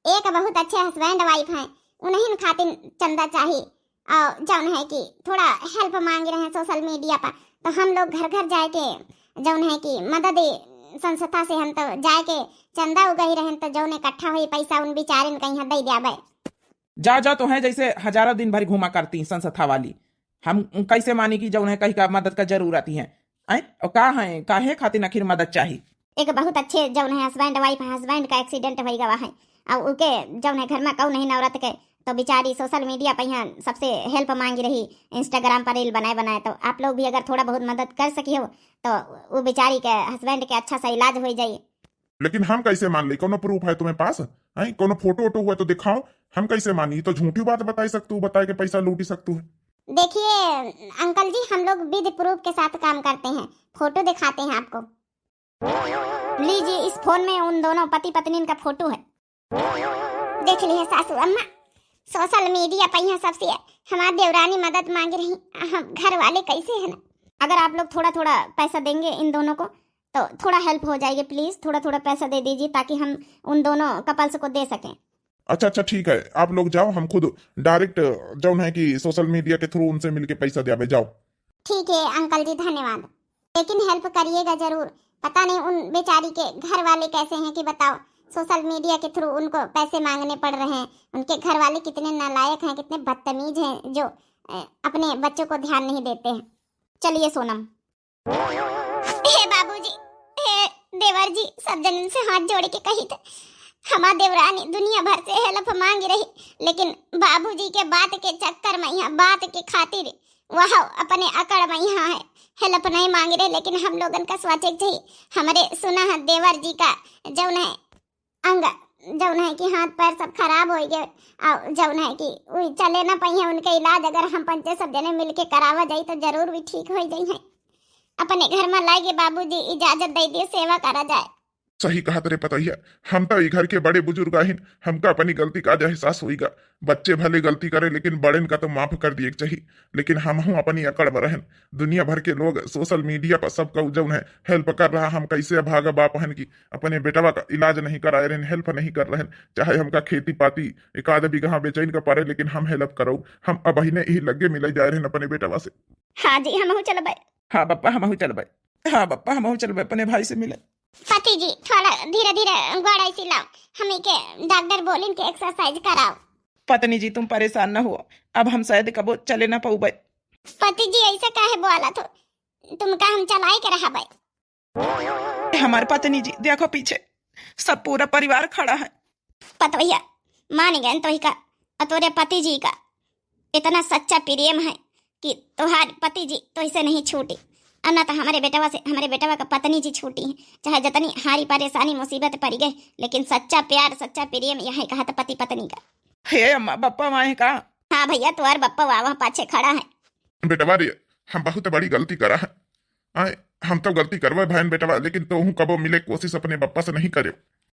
एक बहुत अच्छे हस्बैंड वाइफ हैं, उन्हीं खातिर चंदा चाहिए। और जौन है कि थोड़ा हेल्प मांग रहे हैं सोशल मीडिया पर, तो हम लोग घर घर जाए के जौन है कि मदद संस्था से हम तो जाए के चंदा उगाई रहे, तो जौन इकट्ठा हुई पैसा उन बेचारे कहीं दे दिया। जा तो है जैसे हजारों दिन भर घुमा करती संस्था वाली, हम कैसे मानी कि जौन है कहीं का मदद का जरूरत ही है। और का है काहे खातिर आखिर मदद चाहिए? एक बहुत अच्छे जौन है हस्बैंड वाइफ, हस्बैंड का एक्सीडेंट हो गया है और उनके जौन है घर में कौन नहीं नवरत के, तो बेचारी सोशल मीडिया पर यहाँ सबसे हेल्प मांगी रही, इंस्टाग्राम पर रील बनाए। तो आप लोग भी अगर थोड़ा बहुत मदद कर सकी हो तो वो बेचारी के हस्बैंड के अच्छा सा इलाज हो जाए। लेकिन हम कैसे मान ली? कोनो प्रूफ है तुम्हें पास? है कोनो फोटो वोटो हुआ तो दिखाओ, हम कैसे मानी? तो झूठी बात बताई सकतू, बताए के पैसा लूटी सकतू है। देखिए अंकल जी, हम लोग विद प्रूफ के साथ काम करते हैं, फोटो दिखाते हैं आपको। लीजिए, इस फोन में उन दोनों पति पत्नी का फोटो है, देख लीजिए सासू अम्मा। सोशल मीडिया पर यहाँ सबसे हमारी देवरानी मदद मांग रही, हम घर वाले कैसे है ना। अगर आप लोग थोड़ा थोड़ा पैसा देंगे इन दोनों को तो थोड़ा हेल्प हो जाएगी। प्लीज थोड़ा थोड़ा पैसा दे दीजिए ताकि हम उन दोनों कपल्स को दे सकें। अच्छा ठीक है, आप लोग जाओ, हम खुद डायरेक्ट जौन है कि सोशल मीडिया के थ्रू उनसे मिलके पैसा दिया जाओ। ठीक है अंकल जी, धन्यवाद। लेकिन हेल्प करिएगा जरूर। पता नहीं उन बेचारी के घर वाले कैसे हैं कि बताओ, सोशल मीडिया के थ्रू उनको पैसे मांगने पड़ रहे हैं। उनके घर वाले कितने नालायक हैं, कितने बदतमीज हैं, जो अपने बच्चों को ध्यान नहीं देते हैं। चलिए सोनम। हे बाबूजी, हे देवर जी, सब जनन से हाथ जोड़ के कही थे, हमार देवरानी दुनिया भर से हेल्प मांग रही, लेकिन बाबूजी के बात के चक्कर में यहाँ बात के खातिर वह अपने अकड़ में यहाँ है, हेल्प नहीं मांग रहे। लेकिन हम लोगन का स्वाचक चाहिए, हमारे सुना है देवर जी का जौन है अंग जौन है कि हाथ पैर सब खराब हो गए, और जौन है कि वही चले ना पाई, उनका इलाज अगर हम 5 सब जने मिलके करावा जाए तो जरूर भी ठीक हो जाए। अपने घर में लाएगे बाबूजी, इजाजत दे दिए, सेवा करा जाए। सही कहा तेरे पतैया, हम तो घर के बड़े बुजुर्ग आहिन, हमका अपनी गलती का एहसास होगा। बच्चे भले गलती करे लेकिन बड़े का तो माफ कर दिए चाहिए। लेकिन हम हूँ अपनी अकड़ में रहन। दुनिया भर के लोग सोशल मीडिया पर सबका जौन है हेल्प कर रहा, हम कैसे भागा बाप हन की अपने बेटवा का इलाज नहीं कराए रहन, हेल्प नहीं कर रहे। चाहे हमका खेती पाती एक आध बीघा बेचैन का पारे, लेकिन हम हेल्प करो। हम अब ही ही लगे मिले जाए रहन अपने बेटवा से। हाँ जी, हम चल भाई। हाँ बप्पा हम चल भाई, हाँ बप्पा हम चल भाई, अपने भाई से मिले। पति जी थोड़ा धीरे धीरे गोड़ा सी लाओ, हमें के डॉक्टर बोलिन के एक्सरसाइज कराओ। पत्नी जी तुम परेशान न हो, अब हम शायद कबो चले ना पाऊ भाई। पति जी ऐसा काहे बोला तो तुम का हम चलाए के रहा भाई। हमारे पत्नी जी देखो पीछे सब पूरा परिवार खड़ा है। पतोहिया मान गए तो ही का तोरे पति जी का इतना सच्चा प्रेम है कि तुम्हारे पति जी तो इसे नहीं छूटी, और ना तो हमारे बेटवा का पत्नी जी छूटी है। चाहे जितनी हारी परेशानी मुसीबत पड़ गए, लेकिन सच्चा प्यार सच्चा प्रेम यहाँ कहा था पति पत्नी का। हे अम्मा बप्पा माए का। हाँ भैया, तुम्हारे बप्पा वहाँ पाछे खड़ा है। बेटवा रे, हम बहुत बड़ी गलती करा है। आए हम तो गलती करवे बहन बेटवा, लेकिन तोहू कबो मिले कोशिश अपने बप्पा से नहीं करे।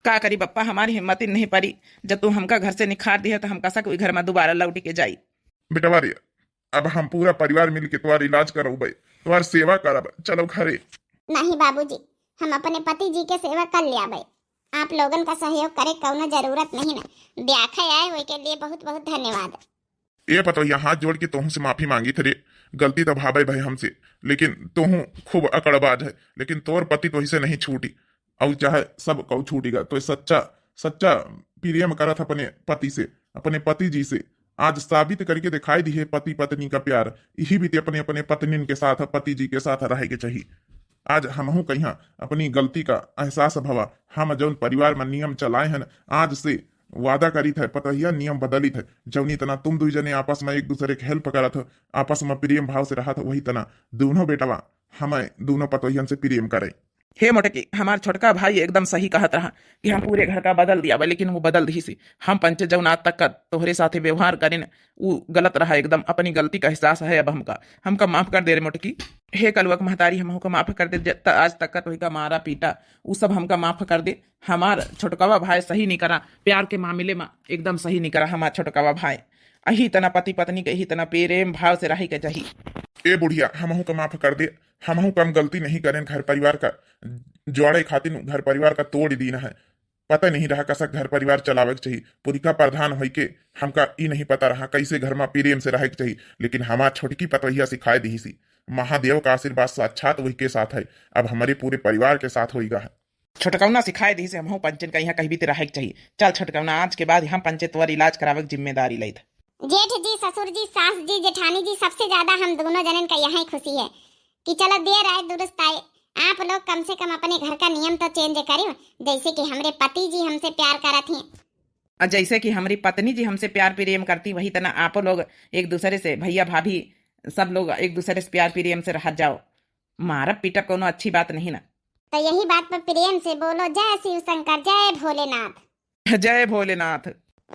का करी बप्पा, हमारी हिम्मत ही नहीं पड़ी। जब तू हमका घर से निखार दिया तो हम कसा कोई घर में दोबारा लौट के जाई। बेटवा रे, अब हम पूरा परिवार मिल के तुम्हारा इलाज करब, तुम्हारी सेवा करब, चलो घरे। नहीं बाबूजी, हम अपने पति जी के सेवा कर लिया भाई। आप लोगन का सहयोग करे कौनो जरूरत नहीं ना। ब्याखे आए हुए के लिए बहुत बहुत धन्यवाद। ये पतो यहाँ हाथ जोड़ के तोहू से माफी मांगी थे रे। गलती तो भावे भाई हमसे, लेकिन तोहू खूब अकड़बाज है, लेकिन तोर पति तो इसे नहीं छूटी। और चाहे सब कौ छूटेगा तो सच्चा सच्चा प्रेम करत अपने पति से, अपने पति जी से। आज साबित करके दिखाई दी है पति पत्नी का प्यार। यही भी अपने अपने पत्नी के साथ, पति जी के साथ रहे के चाहिए। आज हमहू कहीं अपनी गलती का एहसास भवा। हम जौन परिवार में नियम चलाए हैं, आज से वादा करी थे, पता ही नियम बदली थे। जौनी तना तुम दुई जने आपस में एक दूसरे के हेल्प करा था, आपस में प्रेम भाव से रहा था, वही तना दोनों बेटवा हमें दोनों पतोहियन से प्रेम करे। हे मोटकी, हमार छोटका भाई एकदम सही कहत रहा कि हम पूरे घर का बदल दिया बा, लेकिन वो बदल दी सी। हम पंचे जौन आज तक का तोहरे साथे व्यवहार करें वो गलत रहा एकदम। अपनी गलती का एहसास है अब हमका माफ कर दे रे मोटकी। हे कलुआ महतारी, हमको माफ कर दे। आज तक का तो का मारा पीटा वो सब हमका माफ कर दे। हमार छोटकावा भाई सही नहीं करा, प्यार के मामले में एकदम सही नहीं करा हमार छोटकावा भाई। अही तना पति पत्नी के ही तना प्रेम भाव से रही के चाहिए। ए बुढ़िया, हमहू का माफ कर दे। हमहू कम गलती नहीं करें, घर परिवार का जोड़े खातिर घर परिवार का तोड़ दीना है। पता नहीं रहा कैसा घर परिवार चलावे के चाहिए। पुरिका प्रधान होई के हमका ई नहीं पता रहा कैसे घर में प्रेम से रहे के चाहिए, लेकिन हमार छोटकी पतवहिया सिखाए दी सी। महादेव का आशीर्वाद साक्षात वही के साथ है, अब हमारे पूरे परिवार के साथ होगा है। छोटकौना सिखाए दी से हम पंचन का यहाँ कहीं भी रहे के चाहिए। चल छोटकौना, आज के बाद हम पंचे तोर इलाज करावे की जिम्मेदारी लई था। जेठ जी, ससुर जी, सास जी, जेठानी जी, सबसे ज्यादा हम दोनों जनन का यहाँ खुशी है कि चलो देर आए दुरुस्त आए। आप लोग कम से कम अपने घर का नियम तो चेंज करें, जैसे कि हमारे पति जी हमसे प्यार करत हैं। जैसे कि हमारी पत्नी जी हमसे प्यार प्रेम करती, वही तना आप लोग एक दूसरे से, भैया भाभी सब लोग एक दूसरे से प्यार प्रेम से रह जाओ। मारब पीटब कोनो अच्छी बात नहीं ना। तो यही बात पर प्रेम से बोलो, जय शिव शंकर, जय भोलेनाथ, जय भोलेनाथ,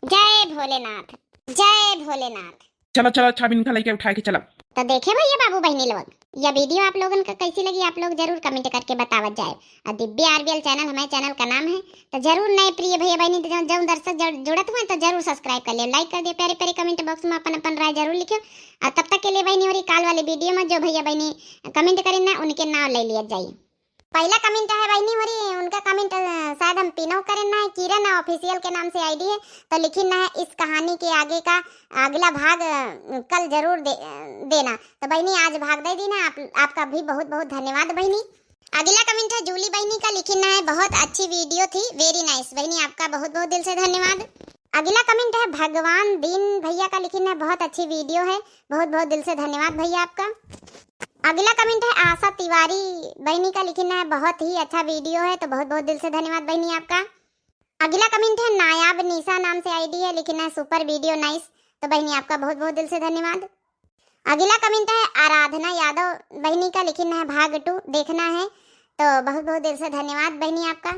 जय भोलेनाथ, जय भोलेनाथ। चलो चलो छाबिन का लेके उठा के चलो। तो देखे भैया बाबू बहनी लोग, यह वीडियो आप लोगों को कैसी लगी आप लोग जरूर कमेंट करके बतावत जाए। और दिव्य आरबीएल चैनल हमारे चैनल का नाम है, तो जरूर नए प्रिय भैया बहनी जो दर्शक जुड़त हुए तो जरूर सब्सक्राइब कर लियो, लाइक कर दियो, प्यारे प्यारे कमेंट बॉक्स में अपन अपन राय जरूर लिखियो। और तब तक के लिए बहनी और काल वाले वीडियो में जो भैया बहनी कमेंट करें ना, उनके नाम ले लिया जाइए। पहला कमेंट है बहनी हमारी, उनका कमेंट शायद हम पिनो करें ना है, किरण ऑफिशियल के नाम से आईडी है। तो लिखी ना है इस कहानी के आगे का अगला भाग कल जरूर देना। तो बहनी आज भाग दे दी ना, आपका भी बहुत बहुत धन्यवाद बहनी। अगला कमेंट है जूली बहनी का, लिखी ना है बहुत अच्छी वीडियो थी, वेरी नाइस। बहनी आपका बहुत बहुत दिल से धन्यवाद। अगला कमेंट है भगवान दीन भैया का, लिखी ना बहुत अच्छी वीडियो है, बहुत बहुत दिल से धन्यवाद भैया आपका। अगला कमेंट है आशा तिवारी बहनी का, लिखना है बहुत ही अच्छा वीडियो है, तो बहुत बहुत दिल से धन्यवाद बहनी आपका। अगला कमेंट है नायाब निशा नाम से आईडी है, लिखना है सुपर वीडियो नाइस, तो बहनी आपका बहुत बहुत दिल से धन्यवाद। अगला कमेंट है आराधना यादव बहनी का, लिखना है भाग 2 देखना है, तो बहुत बहुत दिल से धन्यवाद बहनी आपका।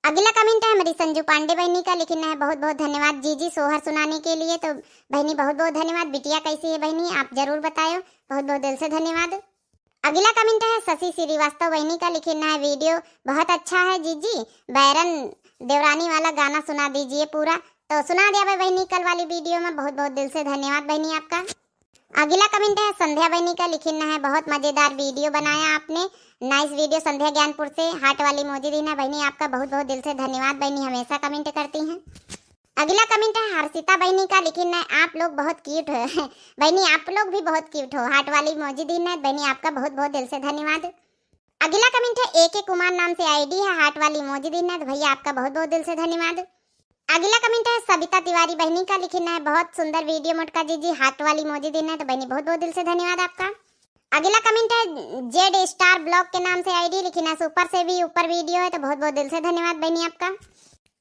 अगला कमेंट है हमारी संजू पांडे बहनी का, लिखना है बहुत बहुत धन्यवाद जी सोहर सुनाने के लिए, तो बहनी बहुत बहुत धन्यवाद। बिटिया कैसी है बहनी आप जरूर बताओ, बहुत बहुत दिल से धन्यवाद। अगला कमेंट है शशि श्रीवास्तव बहनी का, लिखना है वीडियो बहुत अच्छा है जीजी, बैरन देवरानी वाला गाना सुना दीजिए पूरा, तो सुना दिया भाई बहनी कल वाली वीडियो में, बहुत बहुत दिल से धन्यवाद बहनी आपका। अगला कमेंट है संध्या बहनी का, लिखना है बहुत मजेदार वीडियो बनाया आपने, नाइस वीडियो। संध्या ज्ञानपुर से हार्ट वाली मौजूद है ना बहनी, आपका बहुत बहुत दिल से धन्यवाद। बहनी हमेशा कमेंट करती हैं। अगला कमेंट है हर्षिता बहनी का, लिखना है आप लोग बहुत क्यूट हो बहनी, आप लोग भी बहुत क्यूट हो, हार्ट वाली मौजूद है बहनी, आपका बहुत बहुत दिल से धन्यवाद। अगला कमेंट है AK कुमार नाम से आईडी है, हार्ट वाली मौजूद है, तो भैया आपका बहुत बहुत दिल से धन्यवाद। अगला कमेंट है सविता तिवारी बहनी का, लिखना है बहुत सुंदर वीडियो मोटका जीजी, हार्ट वाली मौजूद है, तो बहनी बहुत बहुत दिल से धन्यवाद आपका। अगला कमेंट है जेड स्टार ब्लॉग के नाम से आईडी, लिखना है सुपर से भी ऊपर वीडियो है, तो बहुत बहुत दिल से धन्यवाद बहनी आपका।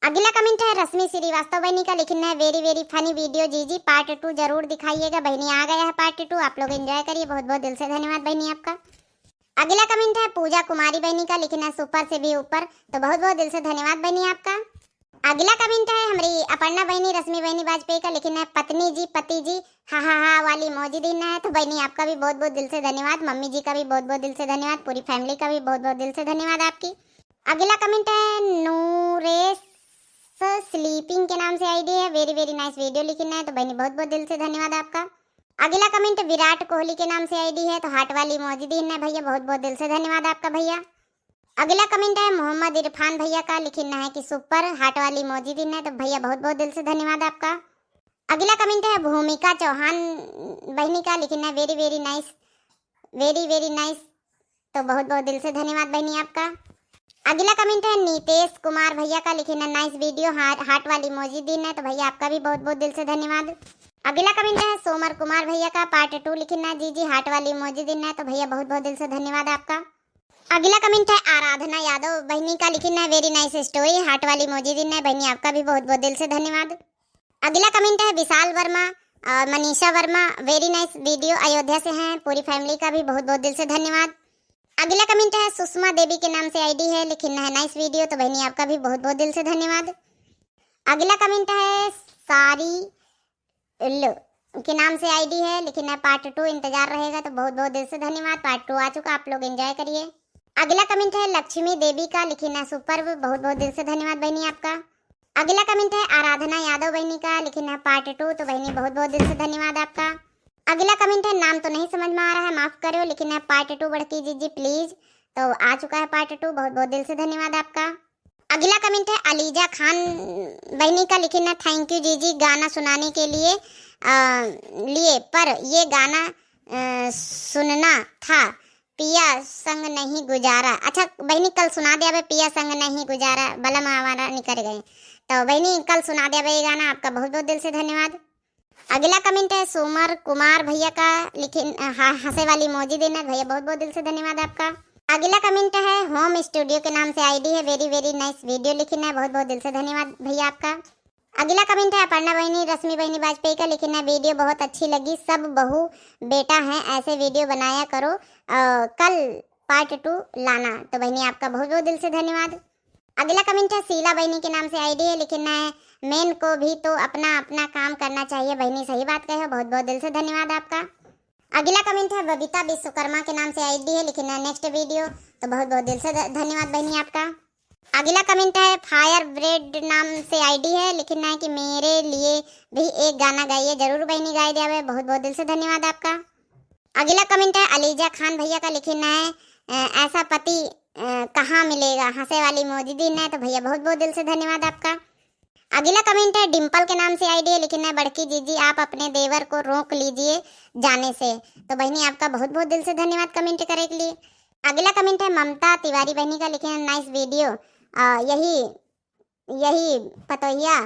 अगला कमेंट है रश्मि श्रीवास्तव बहनी का, लिखना है वेरी वेरी फनी वीडियो जीजी, पार्ट 2 जरूर दिखाइएगा। बहनी आ गया है पार्ट 2, आप लोग एंजॉय करिए, बहुत बहुत दिल से धन्यवाद बहनी आपका। अगला कमेंट है पूजा कुमारी बहनी का, लिखना है सुपर से भी ऊपर, तो बहुत बहुत दिल से धन्यवाद बहनी आपका। अगला कमेंट है हमारी अपर्णा बहनी रश्मि बहनी वाजपेयी का, लेकिन है पत्नी जी पति जी हा हा हा वाली मौजी दिन है। तो बहनी आपका भी बहुत बहुत दिल से धन्यवाद, मम्मी जी का भी बहुत बहुत दिल से धन्यवाद, पूरी फैमिली का भी बहुत बहुत दिल से धन्यवाद आपकी। अगला कमेंट है नूरेश स्लीपिंग के नाम से आईडी है, वेरी वेरी नाइस वीडियो लिखना है। तो बहनी बहुत बहुत दिल से धन्यवाद आपका। अगला कमेंट विराट कोहली के नाम से आईडी है, तो हार्ट वाली मौजी दिन है भैया, बहुत बहुत दिल से धन्यवाद आपका भैया। अगला कमेंट है मोहम्मद इरफान भैया का, लिखना है कि सुपर हार्ट वाली मौजी दिन है। तो भैया बहुत बहुत दिल से धन्यवाद आपका। अगला कमेंट है भूमिका चौहान बहनी का, लिखना है very very nice, very very nice. तो बहुत बहुत दिल से धन्यवाद बहनी आपका। अगला कमेंट है नीतेश कुमार भैया का, लिखना नाइस वीडियो हार्ट वाली मौजी दिन है। तो भैया आपका भी बहुत बहुत दिल से धन्यवाद। अगला कमेंट है सोमर कुमार भैया का, पार्ट 2 लिखना है जी हार्ट वाली मौजी दिन है। तो भैया बहुत बहुत दिल से धन्यवाद आपका। अगला कमेंट है आराधना यादव बहनी का, लिखना है वेरी नाइस स्टोरी हार्ट वाली मौजी दिन है। बहनी आपका भी बहुत बहुत दिल से धन्यवाद। अगला कमेंट है विशाल वर्मा और Manisha Verma, very nice video, Ayodhya से हैं, पूरी फैमिली का भी बहुत बहुत दिल से धन्यवाद। अगला कमेंट है सुषमा देवी के नाम से आईडी है, लिखना है नाइस वीडियो। तो बहनी आपका भी बहुत बहुत दिल से धन्यवाद। अगला कमेंट है सारी के नाम से आईडी है, लिखना है पार्ट 2 इंतजार रहेगा। तो बहुत बहुत दिल से धन्यवाद, पार्ट 2 आ चुका, आप लोग एंजॉय करिए। अगला कमेंट है लक्ष्मी देवी का, लिखना है सुपर, बहुत बहुत दिल से धन्यवाद बहनी आपका। अगला कमेंट है आराधना यादव बहनी का, लिखना है पार्ट 2। तो बहनी बहुत बहुत दिल से धन्यवाद आपका। अगला कमेंट है नाम तो नहीं समझ में आ रहा है, माफ करो, लिखना है पार्ट 2 बड़की जीजी प्लीज। तो आ चुका है पार्ट 2, बहुत बहुत दिल से धन्यवाद आपका। अगला कमेंट है अलीजा खान बहनी का, लिखना है थैंक यू जीजी गाना सुनाने के लिए पर ये गाना सुनना था, पिया संग नहीं गुजारा। अच्छा बहनी कल सुना दिया, पिया संग नहीं गुजारा बलम हमारा निकल गए। तो बहनी कल सुना दिया ये गाना, आपका बहुत बहुत दिल से धन्यवाद। अगला कमेंट है सोमर कुमार भैया का, लिखिन हंसे वाली मौजी दिन है भैया, बहुत बहुत दिल से धन्यवाद आपका। अगला कमेंट है होम स्टूडियो के नाम से आईडी है, वेरी वेरी नाइस वीडियो लिखना है, बहुत बहुत दिल से धन्यवाद भैया आपका। अगला कमेंट है अपर्णा बहनी रश्मि बहनी वाजपेयी का, लिखना है वीडियो बहुत अच्छी लगी, सब बहू बेटा है ऐसे वीडियो बनाया करो, कल पार्ट 2 लाना। तो बहनी आपका बहुत बहुत दिल से धन्यवाद। अगला कमेंट है शीला बहनी के नाम से आईडी है, लिखना है मेन को भी तो अपना अपना काम करना चाहिए, बहनी सही बात कहे, बहुत बहुत दिल से धन्यवाद आपका। अगला कमेंट है बबीता विश्वकर्मा के नाम से आईडी है, लिखना है नेक्स्ट वीडियो। तो बहुत बहुत दिल से धन्यवाद बहनी आपका। अगला कमेंट है फायर ब्रेड नाम से आईडी है, लिखना है कि मेरे लिए भी एक गाना गाइए, जरूर बहनी गाई दिया, बहुत बहुत दिल से धन्यवाद आपका। अगला कमेंट है अलीजा खान भैया का, लिखना है ऐसा पति कहाँ मिलेगा, हंसे वाली मौजी दिन है। तो भैया बहुत बहुत दिल से धन्यवाद आपका। अगला कमेंट है डिम्पल के नाम से आईडी है, लिखना है बड़की जीजी आप अपने देवर को रोक लीजिए जाने से। तो बहनी आपका बहुत बहुत दिल से धन्यवाद कमेंट करने के लिए। अगला कमेंट है ममता तिवारी बहनी का, लिखना है नाइस वीडियो, यही पतोहिया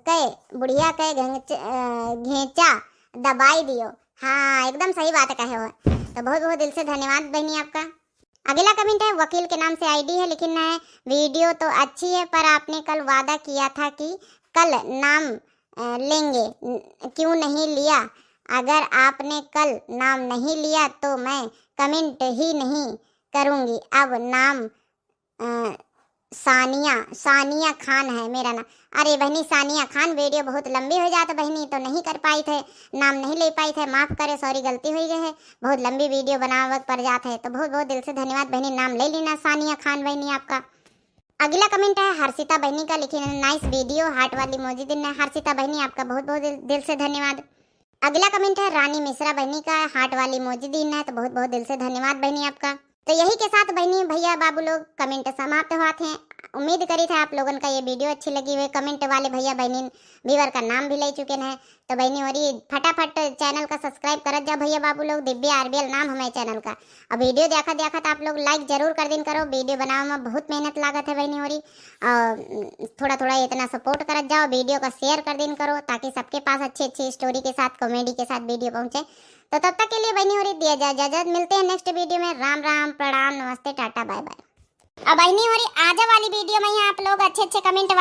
के बुढ़िया के घेचा दबाई दियो। हाँ एकदम सही बात कहे हो। तो बहुत बहुत दिल से धन्यवाद बहनी आपका। अगला कमेंट है वकील के नाम से आईडी है, लिखना है वीडियो तो अच्छी है पर आपने कल वादा किया था कि कल नाम लेंगे, क्यों नहीं लिया? अगर आपने कल नाम नहीं लिया तो मैं कमेंट ही नहीं करूँगी। अब नाम सानिया खान है मेरा नाम। अरे बहनी सानिया खान, वीडियो बहुत लंबी हो जाता बहनी, तो नहीं कर पाई थे, नाम नहीं ले पाई थे, माफ़ करे, सॉरी गलती हो गई है, बहुत लंबी वीडियो बनावत पड़ जाता है। तो बहुत बहुत दिल से धन्यवाद बहनी, नाम ले लेना सानिया खान बहनी आपका। अगला कमेंट है हर्षिता बहनी का, लिखी नाइस वीडियो हार्ट वाली मौजी दिन है। हर्षिता बहनी आपका बहुत बहुत दिल से धन्यवाद। अगला कमेंट है रानी मिश्रा बहनी का, हार्ट वाली मौजी दिन है। तो बहुत बहुत दिल से धन्यवाद बहनी आपका। तो यही के साथ बहनी भैया बाबू लोग कमेंट समाप्त हुआ थे। उम्मीद करी था आप लोगों का ये वीडियो अच्छी लगी हुई। कमेंट वाले भैया बहनी व्यूअर का नाम भी ले चुके हैं। तो बहनी और फटाफट चैनल का सब्सक्राइब कर जा भैया बाबू लोग, दिव्या आरबीएल नाम हमारे चैनल का। अब वीडियो देखा तो आप लोग लाइक जरूर कर दिन करो, वीडियो बनाने में बहुत मेहनत लागत है बहनी और थोड़ा थोड़ा इतना सपोर्ट कर जाओ, वीडियो का शेयर कर दिन करो ताकि सबके पास अच्छी अच्छी स्टोरी के साथ कॉमेडी के साथ वीडियो पहुंचे। तो तब तक के लिए बहनी और दिया जाए इजाजत, मिलते हैं नेक्स्ट वीडियो में। राम राम, प्रणाम, नमस्ते, टाटा, बाय बाय। अब बहनी हो रही आज वाली वीडियो में ही आप लोग अच्छे अच्छे कमेंट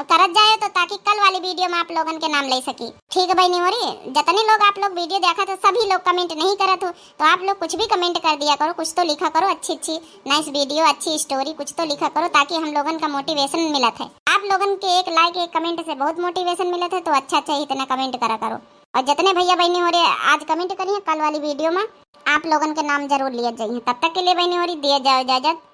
करत जाए तो ताकि कल वाली वीडियो में आप लोगन के नाम ले सकी। ठीक है बहनी हो रही, जितने लोग आप लोग वीडियो देखा तो सभी लोग कमेंट नहीं करत हो तो आप लोग कुछ भी कमेंट कर दिया करो, कुछ तो लिखा करो, अच्छी अच्छी नाइस वीडियो, अच्छी स्टोरी कुछ तो लिखा करो ताकि हम लोगन का मोटिवेशन मिलत है। आप लोगन के एक लाइक एक कमेंट से बहुत मोटिवेशन मिलत है, तो अच्छा अच्छा इतना कमेंट करा करो। और जितने भैया बहनी हो रहे आज कमेंट करिए, कल वाली वीडियो में आप लोगन के नाम जरूर लिए जाइए। तब तक के लिए बहनी हो रही दिए जाओ इजाजत।